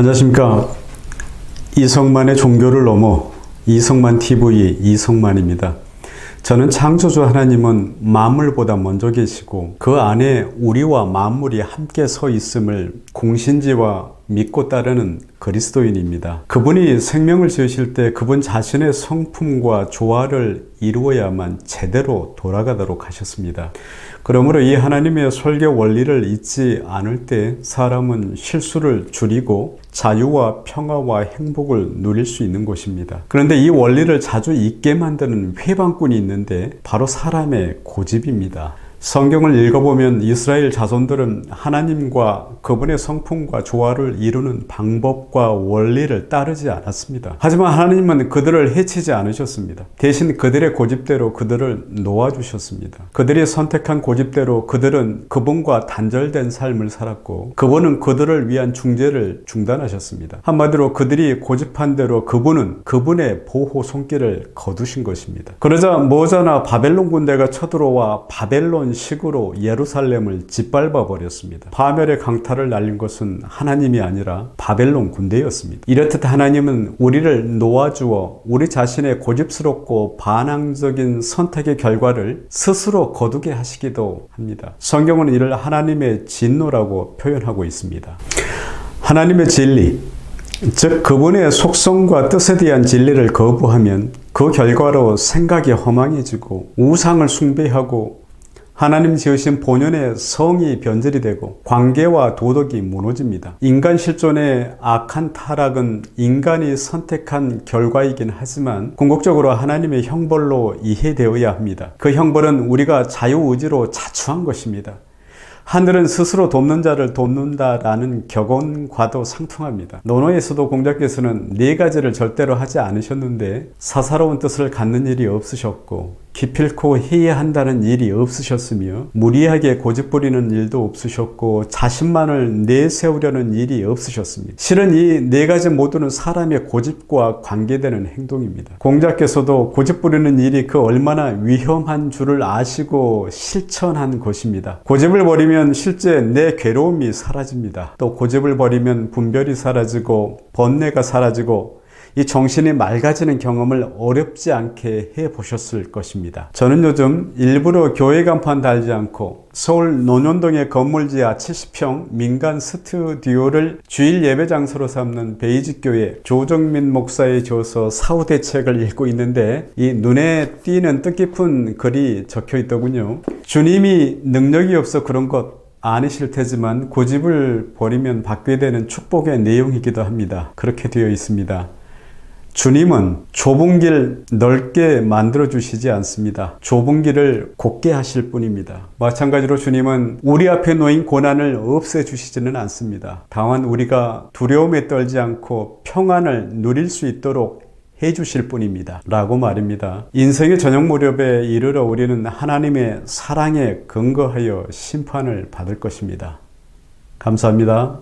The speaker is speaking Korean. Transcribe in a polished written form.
안녕하십니까. 이성만의 종교를 넘어 이성만 TV 이성만입니다. 저는 창조주 하나님은 만물보다 먼저 계시고 그 안에 우리와 만물이 함께 서 있음을 공신지와 믿고 따르는 그리스도인입니다. 그분이 생명을 지으실 때 그분 자신의 성품과 조화를 이루어야만 제대로 돌아가도록 하셨습니다. 그러므로 이 하나님의 설계 원리를 잊지 않을 때 사람은 실수를 줄이고 자유와 평화와 행복을 누릴 수 있는 것입니다. 그런데 이 원리를 자주 잊게 만드는 회방꾼이 있는데 바로 사람의 고집입니다. 성경을 읽어보면 이스라엘 자손들은 하나님과 그분의 성품과 조화를 이루는 방법과 원리를 따르지 않았습니다. 하지만 하나님은 그들을 해치지 않으셨습니다. 대신 그들의 고집대로 그들을 놓아주셨습니다. 그들이 선택한 고집대로 그들은 그분과 단절된 삶을 살았고 그분은 그들을 위한 중재를 중단하셨습니다. 한마디로 그들이 고집한 대로 그분은 그분의 보호 손길을 거두신 것입니다. 그러자 머자나 바벨론 군대가 쳐들어와 바벨론 식으로 예루살렘을 짓밟아 버렸습니다. 파멸의 강타를 날린 것은 하나님이 아니라 바벨론 군대였습니다. 이렇듯 하나님은 우리를 놓아주어 우리 자신의 고집스럽고 반항적인 선택의 결과를 스스로 거두게 하시기도 합니다. 성경은 이를 하나님의 진노라고 표현하고 있습니다. 하나님의 진리, 즉 그분의 속성과 뜻에 대한 진리를 거부하면 그 결과로 생각이 허망해지고 우상을 숭배하고 하나님 지으신 본연의 성이 변질이 되고 관계와 도덕이 무너집니다. 인간 실존의 악한 타락은 인간이 선택한 결과이긴 하지만 궁극적으로 하나님의 형벌로 이해되어야 합니다. 그 형벌은 우리가 자유의지로 자초한 것입니다. 하늘은 스스로 돕는 자를 돕는다라는 격언과도 상통합니다. 논어에서도 공자께서는 네 가지를 절대로 하지 않으셨는데 사사로운 뜻을 갖는 일이 없으셨고 기필코 해야 한다는 일이 없으셨으며 무리하게 고집부리는 일도 없으셨고 자신만을 내세우려는 일이 없으셨습니다. 실은 이 네 가지 모두는 사람의 고집과 관계되는 행동입니다. 공자께서도 고집부리는 일이 그 얼마나 위험한 줄을 아시고 실천한 것입니다. 고집을 버리면 실제 내 괴로움이 사라집니다. 또 고집을 버리면 분별이 사라지고 번뇌가 사라지고 이 정신이 맑아지는 경험을 어렵지 않게 해보셨을 것입니다. 저는 요즘 일부러 교회 간판 달지 않고 서울 논현동의 건물지하 70평 민간 스튜디오를 주일 예배 장소로 삼는 베이직교회 조정민 목사의 저서 사후대책을 읽고 있는데 이 눈에 띄는 뜻깊은 글이 적혀 있더군요. 주님이 능력이 없어 그런 것 아니실 테지만 고집을 버리면 받게 되는 축복의 내용이기도 합니다. 그렇게 되어 있습니다. 주님은 좁은 길 넓게 만들어 주시지 않습니다. 좁은 길을 곱게 하실 뿐입니다. 마찬가지로 주님은 우리 앞에 놓인 고난을 없애 주시지는 않습니다. 다만 우리가 두려움에 떨지 않고 평안을 누릴 수 있도록 해 주실 뿐입니다. 라고 말입니다. 인생의 저녁 무렵에 이르러 우리는 하나님의 사랑에 근거하여 심판을 받을 것입니다. 감사합니다.